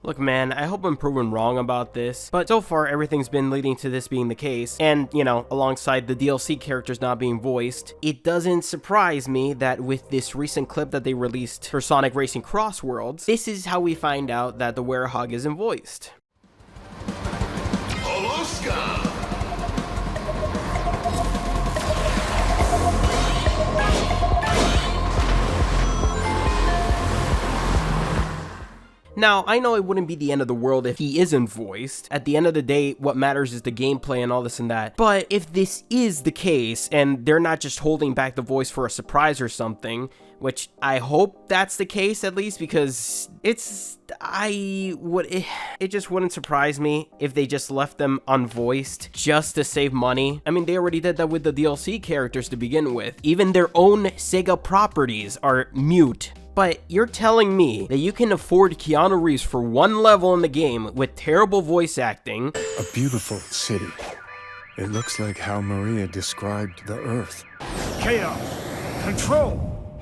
Look, man, I hope I'm proven wrong about this, but so far everything's been leading to this being the case, and, you know, alongside the DLC characters not being voiced, it doesn't surprise me that with this recent clip that they released for Sonic Racing Cross Worlds, this is how we find out that the Werehog isn't voiced. Now, I know it wouldn't be the end of the world if he isn't voiced. At the end of the day, what matters is the gameplay and all this and that. But if this is the case, and they're not just holding back the voice for a surprise or something, which I hope that's the case at least, because it just wouldn't surprise me if they just left them unvoiced just to save money. I mean, they already did that with the DLC characters to begin with. Even their own Sega properties are mute. But you're telling me that you can afford Keanu Reeves for one level in the game with terrible voice acting. A beautiful city. It looks like how Maria described the Earth. Chaos! Control!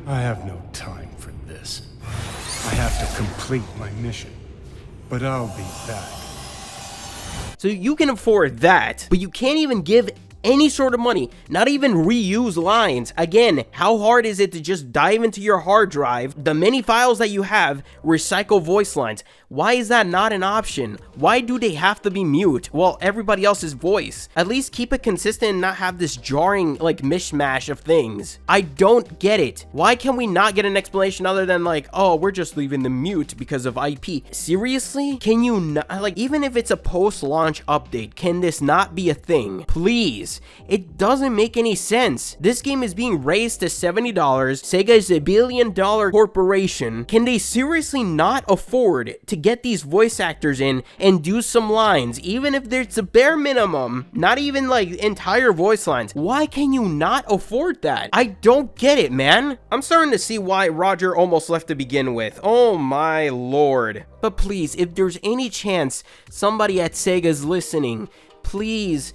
I have no time for this. I have to complete my mission. But I'll be back. So you can afford that, but you can't even give any sort of money, not even reuse lines. Again, how hard is it to just dive into your hard drive, the many files that you have, recycle voice lines? Why is that not an option? Why do they have to be mute while everybody else is voice? At least keep it consistent and not have this jarring, like, mishmash of things. I don't get it. Why can we not get an explanation other than like, oh, we're just leaving them mute because of IP? Seriously? Can you not, like, even if it's a post-launch update, can this not be a thing? Please. It doesn't make any sense. This game is being raised to $70. Sega is a billion-dollar corporation. Can they seriously not afford to get these voice actors in and do some lines, even if there's a bare minimum, not even like entire voice lines? Why can you not afford that? I don't get it, man. I'm starting to see why Roger almost left to begin with. Oh my lord. But please, if there's any chance somebody at Sega's listening, please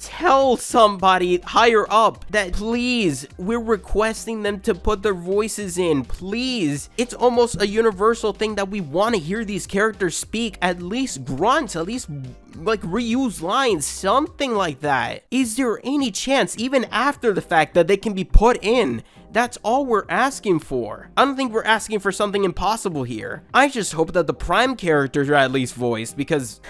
tell somebody higher up that please, we're requesting them to put their voices in, please. It's almost a universal thing that we want to hear these characters speak, at least grunts, at least like reuse lines, something like that. Is there any chance, even after the fact, that they can be put in? That's all we're asking for. I don't think we're asking for something impossible here. I just hope that the Prime characters are at least voiced, because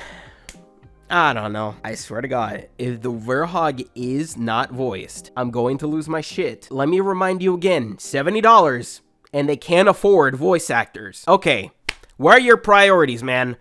I don't know. I swear to God, if the Werehog is not voiced, I'm going to lose my shit. Let me remind you again, $70, and they can't afford voice actors. Okay, where are your priorities, man?